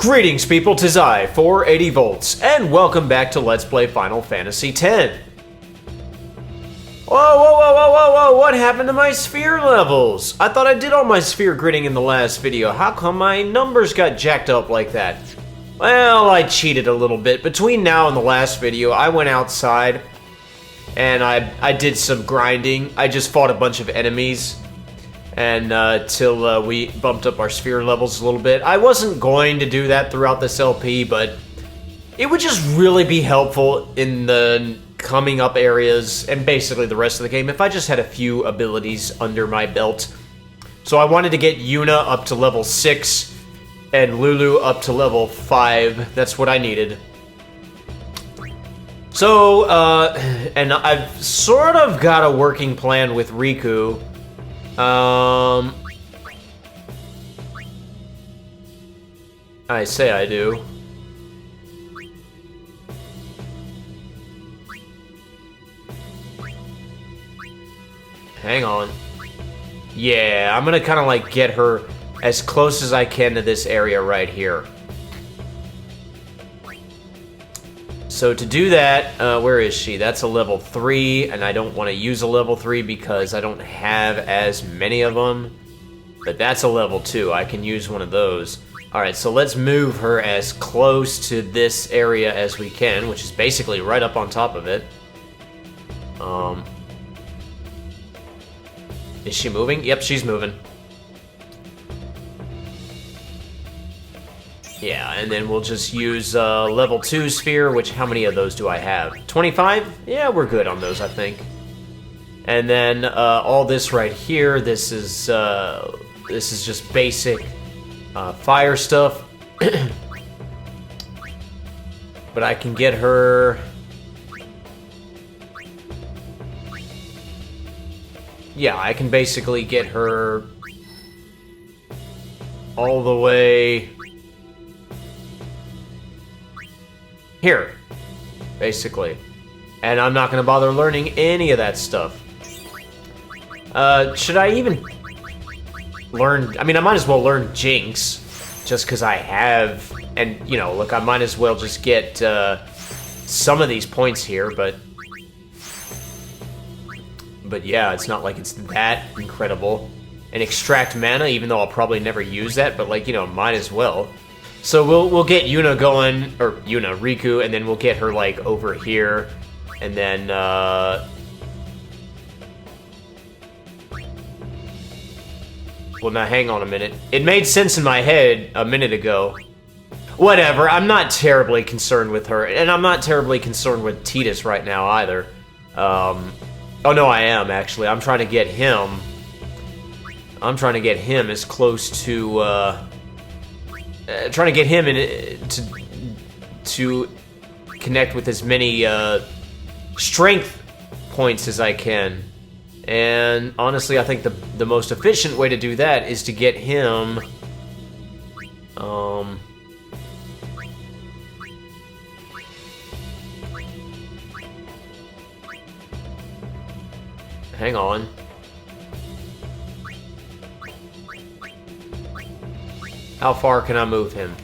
Greetings people, 'tis I, 480 volts, and welcome back to Let's Play Final Fantasy X. Whoa, what happened to my sphere levels? I thought I did all my sphere gridding in the last video. How come my numbers got jacked up like that? Well, I cheated a little bit. Between now and the last video, I went outside and I did some grinding. I just fought a bunch of enemies and till we bumped up our sphere levels a little bit. I wasn't going to do that throughout this LP, but it would just really be helpful in the coming up areas and basically the rest of the game if I just had a few abilities under my belt. So I wanted to get Yuna up to level 6 and Lulu up to level 5. That's what I needed. So, and I've sort of got a working plan with Riku. I say I do. Hang on. Yeah, I'm gonna kind of like get her as close as I can to this area right here. So to do that, where is she? That's a level 3, and I don't want to use a level 3 because I don't have as many of them. But that's a level 2. I can use one of those. Alright, so let's move her as close to this area as we can, which is basically right up on top of it. Is she moving? Yep, she's moving. Yeah, and then we'll just use level 2 sphere, which, how many of those do I have? 25? Yeah, we're good on those, I think. And then all this right here, this is just basic fire stuff. But I can get her... Yeah, I can basically get her all the way here, basically. And I'm not going to bother learning any of that stuff. Should I even learn... I mean, I might as well learn Jinx, just because I have... And, you know, look, I might as well just get some of these points here, but yeah, it's not like it's that incredible. And extract mana, even though I'll probably never use that, but like, you know, might as well. So we'll get Yuna going, or Riku, and then we'll get her like over here, and then well, now hang on a minute. It made sense in my head a minute ago. Whatever, I'm not terribly concerned with her, and I'm not terribly concerned with Tetris right now either. Oh no, I am actually. I'm trying to get him. I'm trying to get him as close to trying to get him in to connect with as many strength points as I can. And honestly, I think the most efficient way to do that is to get him hang on. How far can I move him?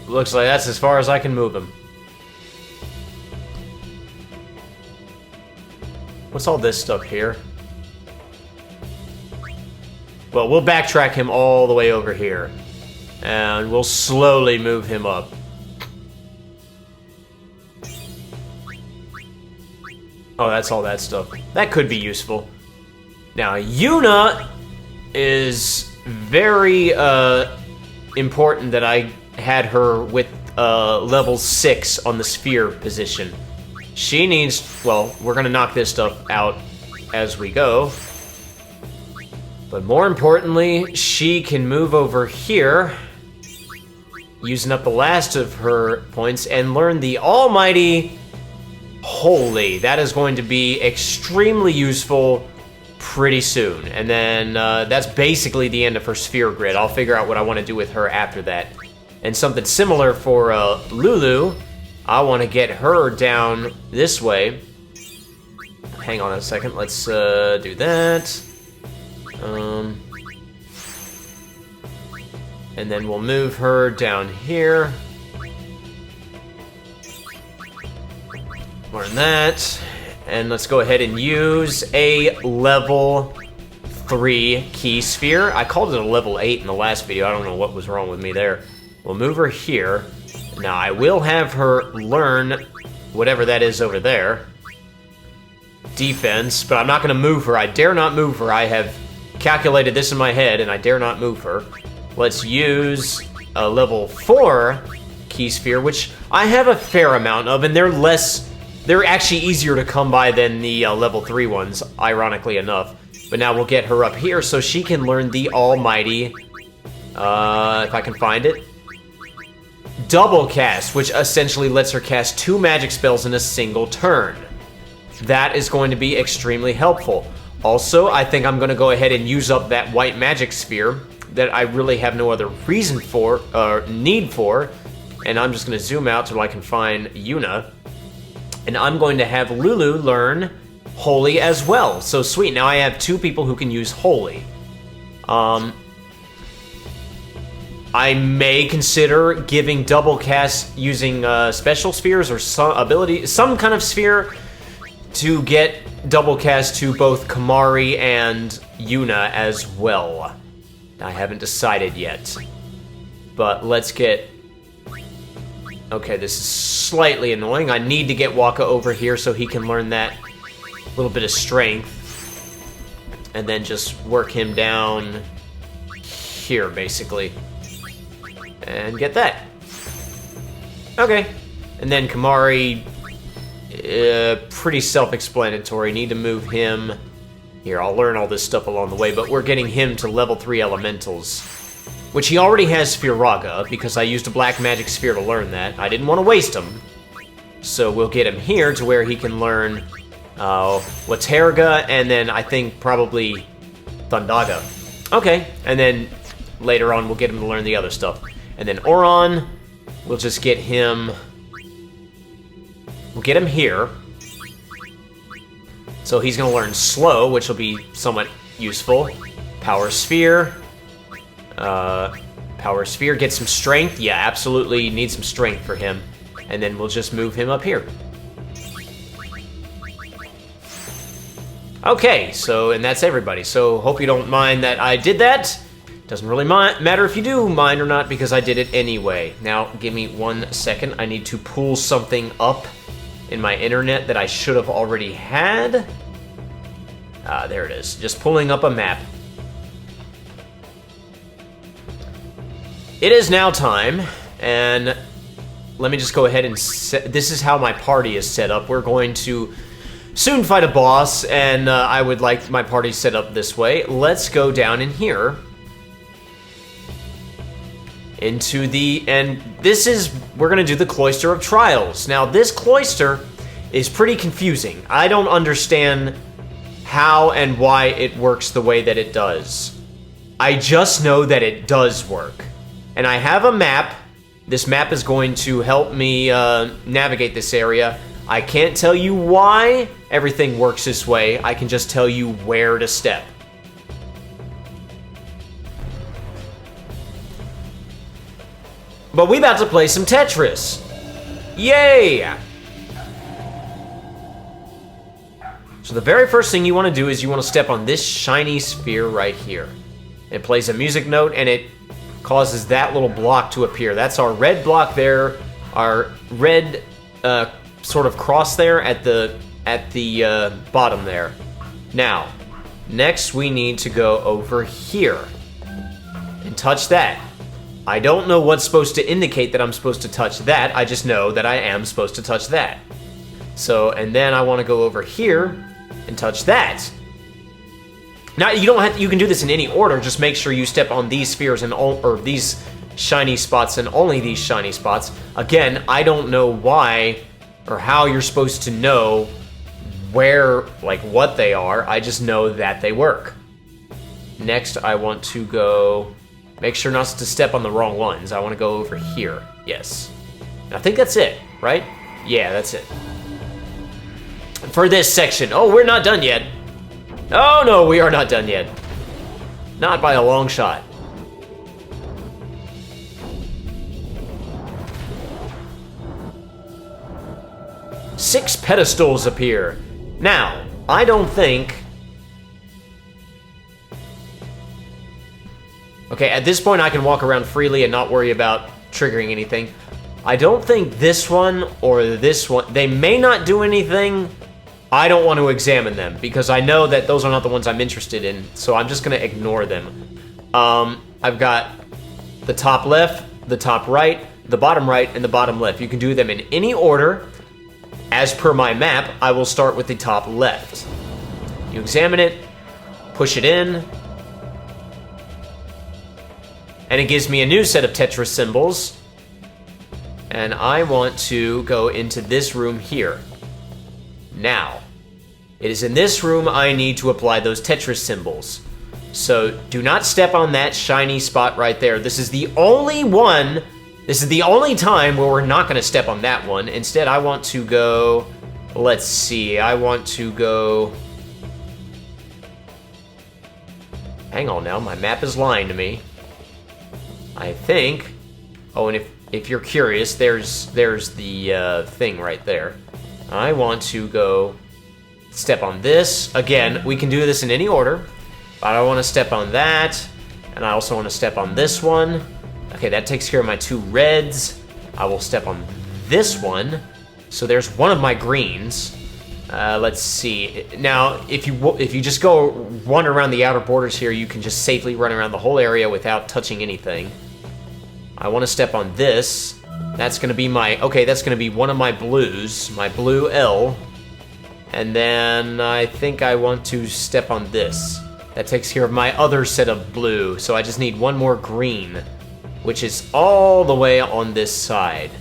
Looks like that's as far as I can move him. What's all this stuff here? Well, we'll backtrack him all the way over here. And we'll slowly move him up. Oh, that's all that stuff. That could be useful. Now, Yuna is very important that I had her with level 6 on the sphere position. She needs... Well, we're going to knock this stuff out as we go. But more importantly, she can move over here, using up the last of her points, and learn the almighty Holy. That is going to be extremely useful pretty soon. And then that's basically the end of her sphere grid. I'll figure out what I want to do with her after that. And something similar for Lulu. I want to get her down this way. hang on a second. Let's do that. And then we'll move her down here. Learn that. And let's go ahead and use a level 3 key sphere. I called it a level 8 in the last video. I don't know what was wrong with me there. We'll move her here. Now, I will have her learn whatever that is over there. Defense, but I'm not going to move her. I dare not move her. I have calculated this in my head, and I dare not move her. Let's use a level 4 key sphere, which I have a fair amount of, and they're actually easier to come by than the level 3 ones, ironically enough. But now we'll get her up here so she can learn the almighty, if I can find it, double cast, which essentially lets her cast 2 magic spells in a single turn. That is going to be extremely helpful. Also, I think I'm going to go ahead and use up that white magic sphere that I really have no other reason for, or need for, and I'm just going to zoom out till I can find Yuna. And I'm going to have Lulu learn Holy as well. So sweet, now I have 2 people who can use Holy. I may consider giving double cast using special spheres or some kind of sphere to get double cast to both Kamari and Yuna as well. I haven't decided yet. But let's get... Okay, this is slightly annoying. I need to get Waka over here so he can learn that little bit of strength. And then just work him down here, basically. And get that. Okay. And then Kamari, pretty self-explanatory. Need to move him. Here, I'll learn all this stuff along the way, but we're getting him to level 3 elementals. Which he already has Sphiraga, because I used a black magic sphere to learn that. I didn't want to waste him. So we'll get him here to where he can learn Waterga, and then I think probably Thundaga. Okay, and then later on we'll get him to learn the other stuff. And then Oron, we'll just get him... We'll get him here. So he's going to learn Slow, which will be somewhat useful. Power Sphere. Power Sphere, get some strength. Yeah, absolutely need some strength for him. And then we'll just move him up here. Okay, so, and that's everybody. So, hope you don't mind that I did that. Doesn't really matter if you do mind or not, because I did it anyway. Now, give me 1 second. I need to pull something up in my internet that I should have already had. There it is. Just pulling up a map. It is now time, and let me just go ahead and this is how my party is set up. We're going to soon fight a boss, and I would like my party set up this way. Let's go down in here into the, and this is, we're gonna do the Cloister of Trials. Now, this cloister is pretty confusing. I don't understand how and why it works the way that it does. I just know that it does work. And I have a map. This map is going to help me navigate this area. I can't tell you why everything works this way. I can just tell you where to step. But we about to play some Tetris. Yay! So the very first thing you want to do is you want to step on this shiny sphere right here. It plays a music note and it causes that little block to appear. That's our red block there, our red sort of cross there at the bottom there. Now, next we need to go over here and touch that. I don't know what's supposed to indicate that I'm supposed to touch that. I just know that I am supposed to touch that. So, and then I want to go over here and touch that. Now, you don't have to, you can do this in any order. Just make sure you step on these spheres and or these shiny spots and only these shiny spots. Again, I don't know why or how you're supposed to know where, like, what they are. I just know that they work. Next, I want to go... Make sure not to step on the wrong ones. I want to go over here. Yes. And I think that's it, right? Yeah, that's it. for this section. Oh, we're not done yet. Oh, no, we are not done yet. Not by a long shot. Six pedestals appear. Now, I don't think... Okay, at this point I can walk around freely and not worry about triggering anything. I don't think this one or this one... They may not do anything. I don't want to examine them because I know that those are not the ones I'm interested in, so I'm just going to ignore them. I've got the top left, the top right, the bottom right, and the bottom left. You can do them in any order. As per my map, I will start with the top left. You examine it, push it in, and it gives me a new set of Tetris symbols. And I want to go into this room here. Now, it is in this room I need to apply those Tetris symbols. So do not step on that shiny spot right there. This is the only one, this is the only time where we're not going to step on that one. Instead, I want to go, let's see, I want to go... Hang on now, my map is lying to me. I think... Oh, and if you're curious, there's the thing right there. I want to go step on this. Again, we can do this in any order, but I want to step on that, and I also want to step on this one. Okay, that takes care of my two reds. I will step on this one. So there's one of my greens. Let's see. Now, if you just go run around the outer borders here, you can just safely run around the whole area without touching anything. I want to step on this. That's going to be my... Okay, that's going to be one of my blues. My blue L. And then I think I want to step on this. That takes care of my other set of blue. So I just need one more green, which is all the way on this side.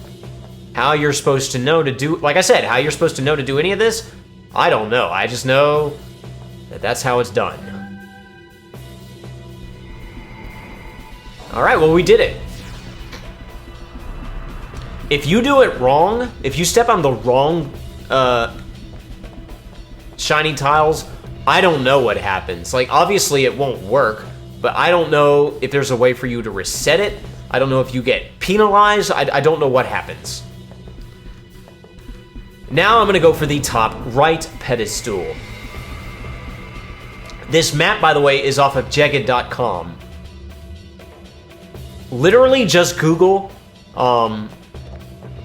How you're supposed to know to do... Like I said, how you're supposed to know to do any of this, I don't know. I just know that that's how it's done. Alright, well, we did it. If you do it wrong, if you step on the wrong shiny tiles, I don't know what happens. Like, obviously it won't work, but I don't know if there's a way for you to reset it. I don't know if you get penalized. I don't know what happens. Now I'm going to go for the top right pedestal. This map, by the way, is off of HEDGEHOG.com. Literally just Google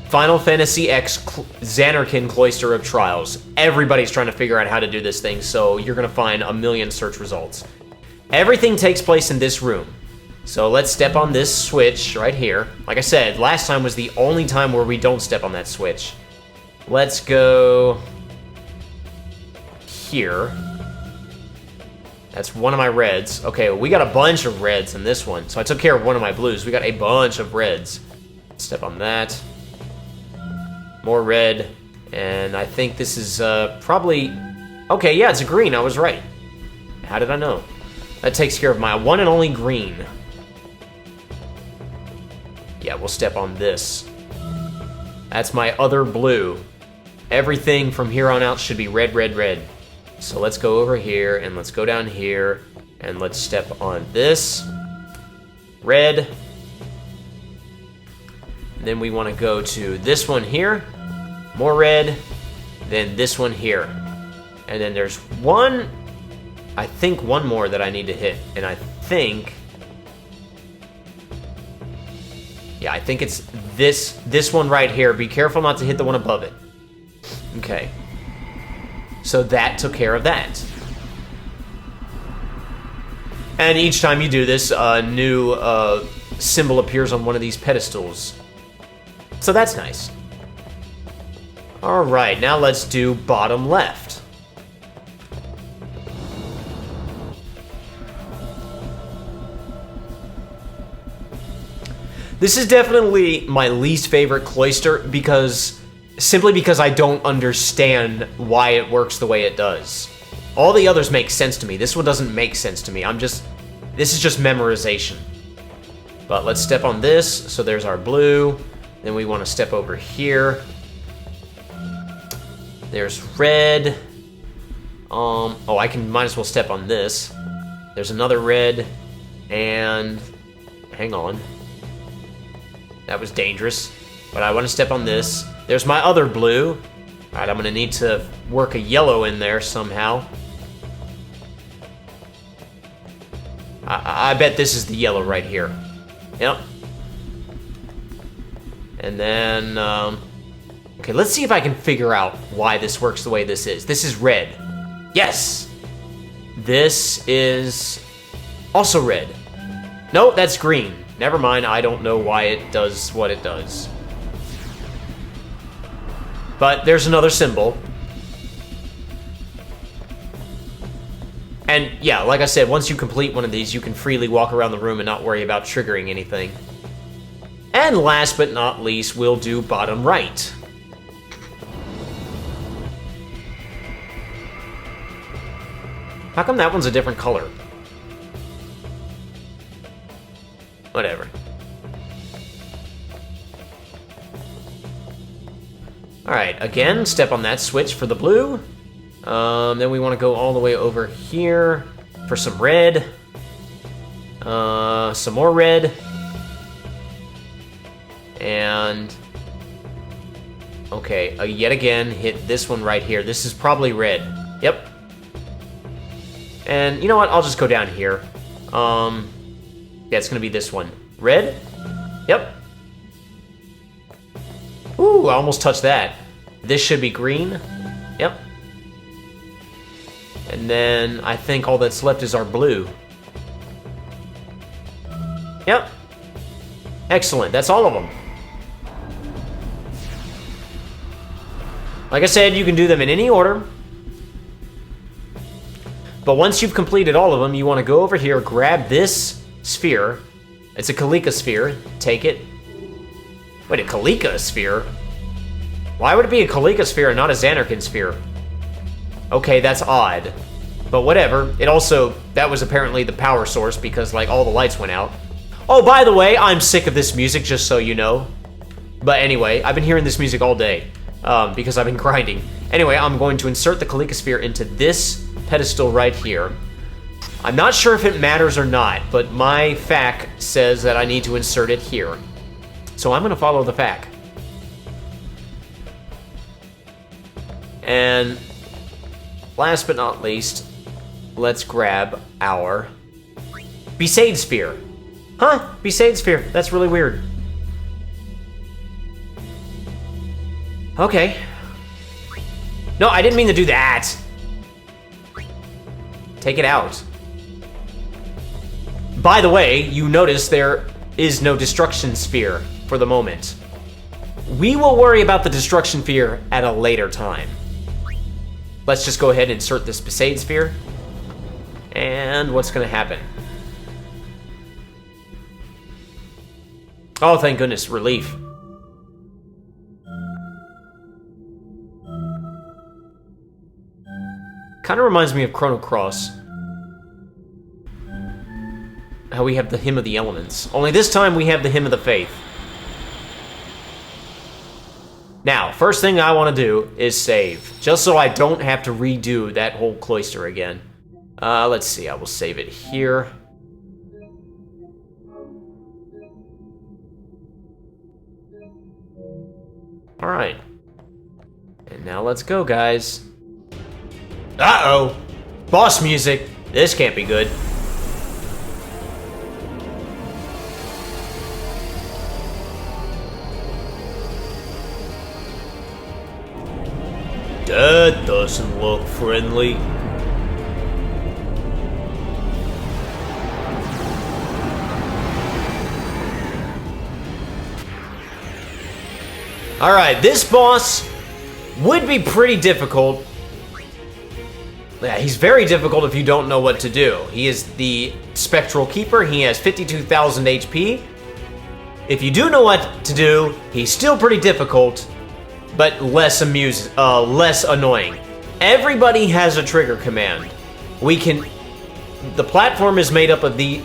Final Fantasy X Xanarkin Cloister of Trials. Everybody's trying to figure out how to do this thing, so you're going to find a million search results. Everything takes place in this room. So let's step on this switch right here. Like I said, last time was the only time where we don't step on that switch. Let's go here. That's one of my reds. Okay, we got a bunch of reds in this one. So I took care of one of my blues. We got a bunch of reds. Step on that. More red. And I think this is probably... Okay, yeah, it's a green. I was right. How did I know? That takes care of my one and only green. Yeah, we'll step on this. That's my other blue. Everything from here on out should be red, red, red. So let's go over here, and let's go down here, and let's step on this. Red. And then we want to go to this one here. More red. Then this one here. And then there's one... I think one more that I need to hit. And I think... Yeah, I think it's this one right here. Be careful not to hit the one above it. Okay. So that took care of that. And each time you do this, a new symbol appears on one of these pedestals. So that's nice. Alright, now let's do bottom left. This is definitely my least favorite cloister because... Simply because I don't understand why it works the way it does. All the others make sense to me. This one doesn't make sense to me. This is just memorization. But let's step on this. So there's our blue. Then we want to step over here. There's red. Oh, I can might as well step on this. There's another red, and hang on. That was dangerous, but I want to step on this. There's my other blue. All right, I'm gonna need to work a yellow in there somehow. I bet this is the yellow right here. Yep. And then, okay, let's see if I can figure out why this works the way this is. This is red. Yes! This is also red. No, that's green. Never mind, I don't know why it does what it does. But there's another symbol. And yeah, like I said, once you complete one of these, you can freely walk around the room and not worry about triggering anything. And last but not least, we'll do bottom right. How come that one's a different color? Whatever. Alright, again, step on that switch for the blue. Then we want to go all the way over here for some red. Some more red. And... okay, yet again, hit this one right here. This is probably red. Yep. And you know what? I'll just go down here. Yeah, it's gonna be this one. Red? Yep. Ooh, I almost touched that. This should be green. Yep. And then I think all that's left is our blue. Yep. Excellent. That's all of them. Like I said, you can do them in any order. But once you've completed all of them, you want to go over here, grab this sphere. It's a Kalika sphere. Take it. Wait, a Kalika sphere? Why would it be a Kalika sphere and not a Xanarkin sphere? Okay, that's odd. But whatever. It also, that was apparently the power source because, like, all the lights went out. Oh, by the way, I'm sick of this music, just so you know. But anyway, I've been hearing this music all day because I've been grinding. Anyway, I'm going to insert the Kalika sphere into this pedestal right here. I'm not sure if it matters or not, but my FAQ says that I need to insert it here. So I'm going to follow the FAQ. And last but not least, let's grab our Besaid sphere. Huh? Besaid sphere. That's really weird. Okay. No, I didn't mean to do that. Take it out. By the way, you notice there is no destruction sphere for the moment. We will worry about the destruction sphere at a later time. Let's just go ahead and insert this Besaid sphere. And what's going to happen? Oh, thank goodness, relief. Kind of reminds me of Chrono Cross. How we have the Hymn of the Elements. Only this time we have the Hymn of the Faith. Now, first thing I want to do is save. Just so I don't have to redo that whole cloister again. Let's see, I will save it here. Alright. And now let's go, guys. Uh-oh! Boss music! This can't be good. That doesn't look friendly. Alright, this boss would be pretty difficult. Yeah, he's very difficult if you don't know what to do. He is the Spectral Keeper. He has 52,000 HP. If you do know what to do, he's still pretty difficult, but less annoying. Everybody has a trigger command. The platform is made up of the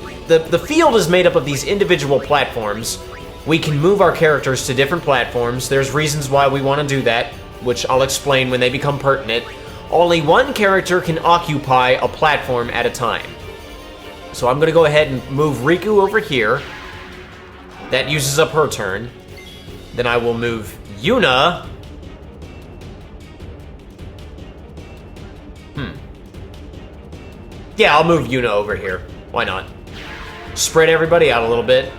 field is made up of these individual platforms. We can move our characters to different platforms. There's reasons why we want to do that. which I'll explain when they become pertinent, only one character can occupy a platform at a time. So I'm going to go ahead and move Riku over here. That uses up her turn. Then I will move Yuna. Yeah, I'll move Yuna over here. Why not? Spread everybody out a little bit.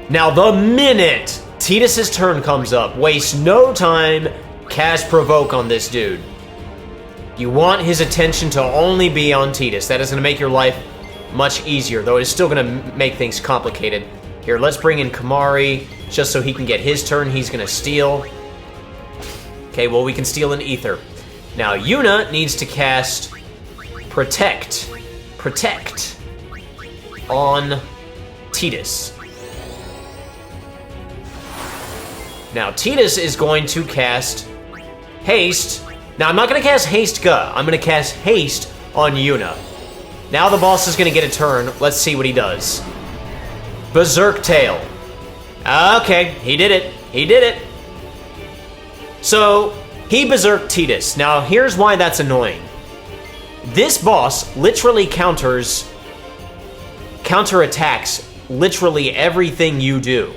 Now, the minute Tidus' turn comes up, waste no time, cast Provoke on this dude. You want his attention to only be on Tidus. That is going to make your life much easier, though it's still going to make things complicated. Here, let's bring in Kamari, just so he can get his turn. He's going to steal. Okay, well, we can steal an Ether. Now, Yuna needs to cast Protect on Tidus. Now, Tidus is going to cast Haste. Now, I'm not going to cast Haste Ga. I'm going to cast Haste on Yuna. Now the boss is going to get a turn. Let's see what he does. Berserk Tail. Okay, he did it. He did it. So, he berserked Tidus. Now, here's why that's annoying. This boss literally counterattacks literally everything you do.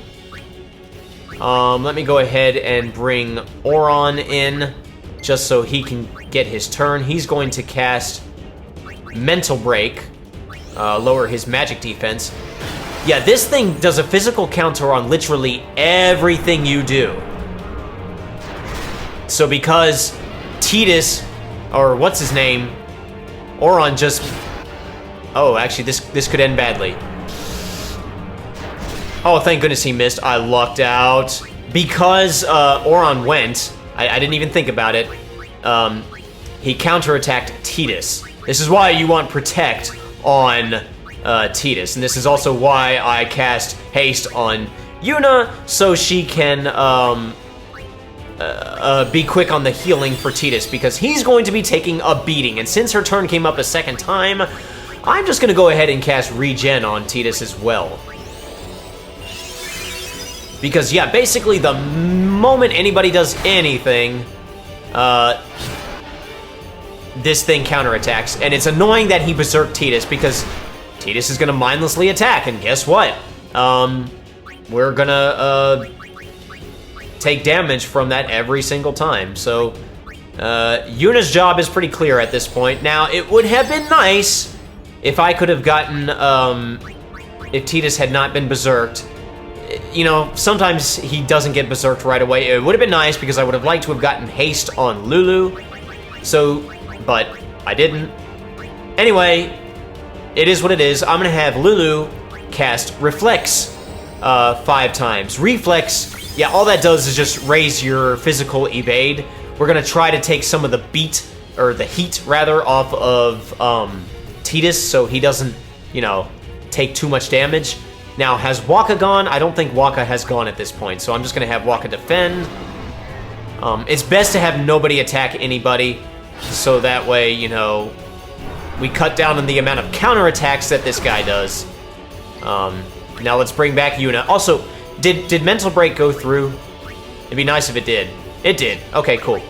Let me go ahead and bring Auron in, just so he can get his turn. He's going to cast Mental Break, lower his magic defense. Yeah, this thing does a physical counter on literally everything you do. So because Tidus, or what's his name, Auron just... Oh, actually, this could end badly. Oh, thank goodness he missed. I lucked out. Because Auron went, I didn't even think about it, he counterattacked Tidus. This is why you want Protect on Tidus. And this is also why I cast Haste on Yuna, so she can be quick on the healing for Tidus, because he's going to be taking a beating. And since her turn came up a second time, I'm just going to go ahead and cast Regen on Tidus as well. Because, yeah, basically the moment anybody does anything, this thing counterattacks. And it's annoying that he berserked Tidus, because Tidus is going to mindlessly attack. And guess what? We're going to take damage from that every single time. So, Yuna's job is pretty clear at this point. Now, it would have been nice if I could have gotten, if Tidus had not been berserked. You know, sometimes he doesn't get berserked right away. It would have been nice because I would have liked to have gotten haste on Lulu. So, but I didn't. Anyway, it is what it is. I'm going to have Lulu cast Reflex 5 times. Reflex, yeah, all that does is just raise your physical evade. We're going to try to take some of the heat rather, off of Tidus so he doesn't, you know, take too much damage. Now, has Wakka gone? I don't think Wakka has gone at this point, so I'm just going to have Wakka defend. It's best to have nobody attack anybody, so that way, you know, we cut down on the amount of counterattacks that this guy does. Now let's bring back Yuna. Also, did Mental Break go through? It'd be nice if it did. It did. Okay, cool.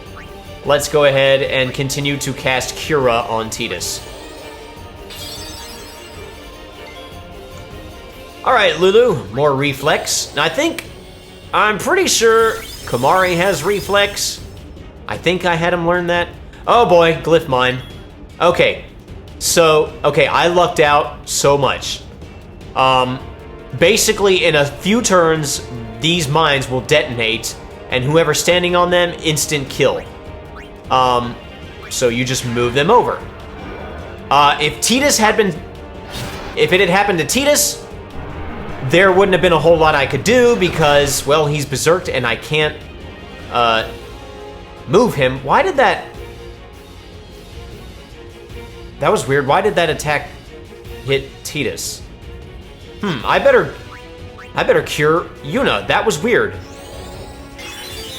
Let's go ahead and continue to cast Cura on Tidus. Alright, Lulu, more Reflex. Now, I'm pretty sure Kamari has Reflex. I think I had him learn that. Oh boy, Glyph Mine. Okay, so, I lucked out so much. Basically, in a few turns, these mines will detonate, and whoever's standing on them, instant kill. So you just move them over. If it had happened to Tidus, there wouldn't have been a whole lot I could do because, well, he's berserked and I can't move him. Why did that... That was weird. Why did that attack hit Tidus? I better cure Yuna. That was weird.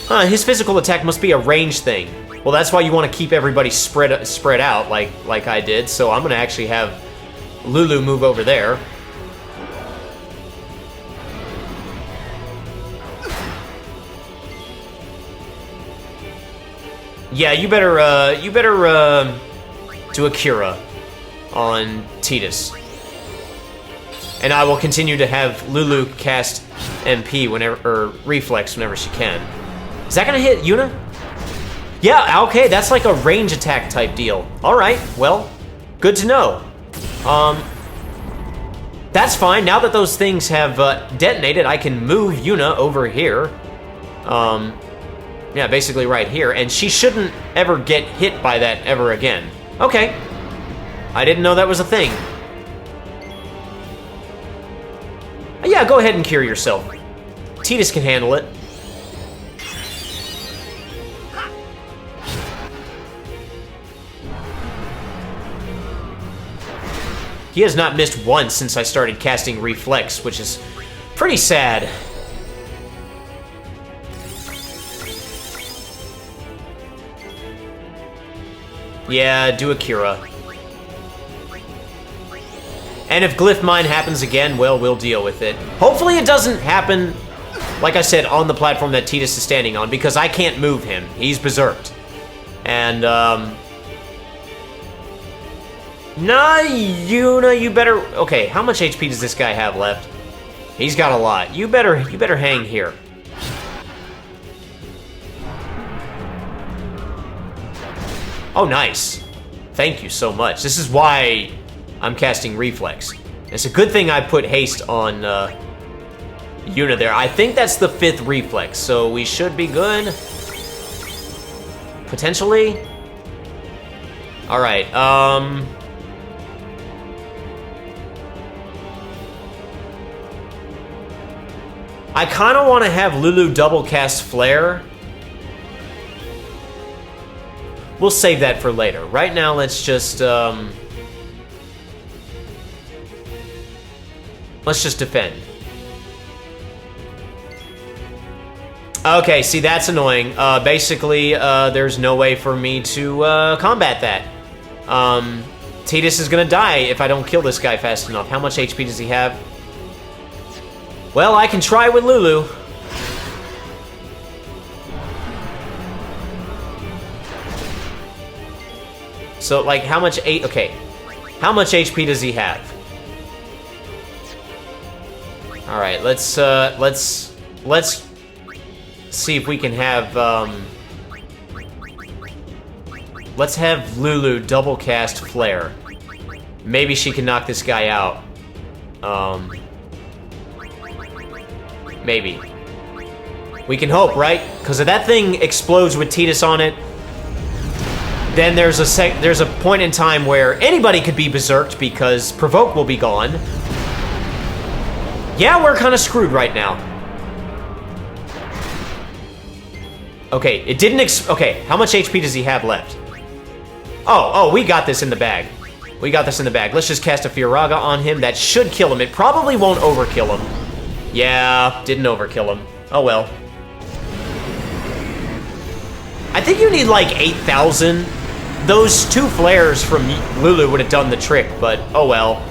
His physical attack must be a range thing. Well, that's why you want to keep everybody spread out like I did. So I'm going to actually have Lulu move over there. Yeah, you better do a Cura on Tetris. And I will continue to have Lulu cast MP whenever, or Reflex whenever she can. Is that gonna hit Yuna? Yeah, okay, that's like a range attack type deal. Alright, well, good to know. That's fine. Now that those things have detonated, I can move Yuna over here. Yeah, basically right here, and she shouldn't ever get hit by that ever again. Okay. I didn't know that was a thing. Yeah, go ahead and cure yourself. Tidus can handle it. He has not missed once since I started casting Reflex, which is pretty sad. Yeah, do a Cura. And if Glyph Mine happens again, well, we'll deal with it. Hopefully it doesn't happen, like I said, on the platform that Tidus is standing on, because I can't move him. He's berserked. And, nah, Yuna, you better... Okay, how much HP does this guy have left? He's got a lot. You better hang here. Oh, nice. Thank you so much. This is why I'm casting Reflex. It's a good thing I put haste on Yuna there. I think that's the 5th Reflex, so we should be good. Potentially. All right. I kind of want to have Lulu double cast Flare. We'll save that for later. Right now, let's just defend. Okay, see, that's annoying. Basically, there's no way for me to combat that. Tidus is gonna die if I don't kill this guy fast enough. How much HP does he have? Well, I can try with Lulu. So, like, how much how much HP does he have? All right, let's see if we can have let's have Lulu double cast Flare. Maybe she can knock this guy out. Maybe. We can hope, right? Because if that thing explodes with Tidus on it, then there's a point in time where anybody could be berserked because Provoke will be gone. Yeah, we're kind of screwed right now. Okay, it didn't okay, how much HP does he have left? Oh, we got this in the bag. We got this in the bag. Let's just cast a Firaga on him. That should kill him. It probably won't overkill him. Yeah, didn't overkill him. Oh well. I think you need like 8,000. Those 2 flares from Lulu would have done the trick, but oh well.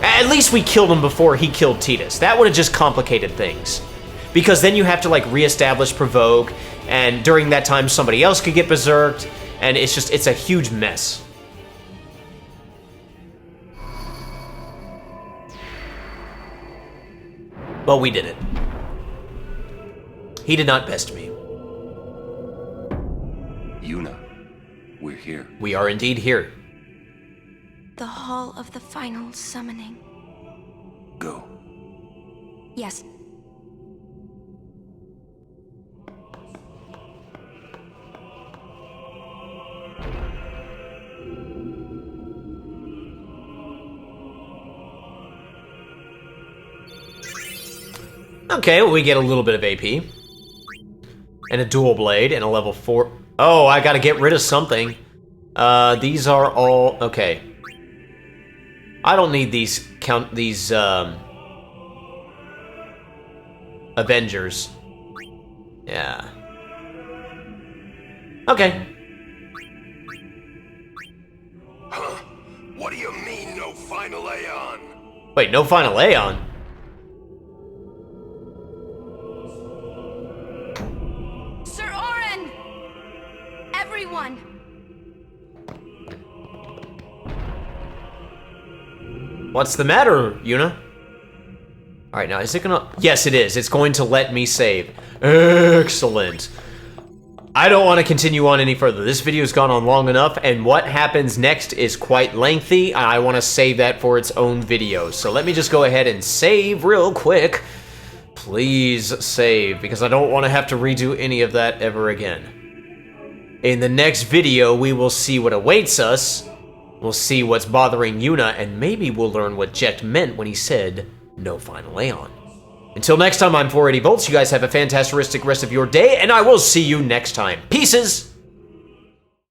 At least we killed him before he killed Tidus. That would have just complicated things. Because then you have to like reestablish Provoke, and during that time somebody else could get berserked, and it's a huge mess. Well, we did it. He did not best me. Yuna, we're here. We are indeed here. The Hall of the Final Summoning. Go. Yes. Okay, well, we get a little bit of AP. And a dual blade and a level 4. Oh, I gotta get rid of something. These are all... Okay. I don't need these Avengers. Yeah. Okay. Huh? What do you mean, no final Aeon? Wait, no final Aeon? Sir everyone! What's the matter, Yuna? Alright, now is it gonna... Yes, it is. It's going to let me save. Excellent. I don't want to continue on any further. This video's gone on long enough, and what happens next is quite lengthy. I want to save that for its own video. So let me just go ahead and save real quick. Please save, because I don't want to have to redo any of that ever again. In the next video, we will see what awaits us. We'll see what's bothering Yuna, and maybe we'll learn what Jecht meant when he said, no final Aeon. Until next time, I'm 480 Volts. You guys have a fantastic rest of your day, and I will see you next time. Pieces!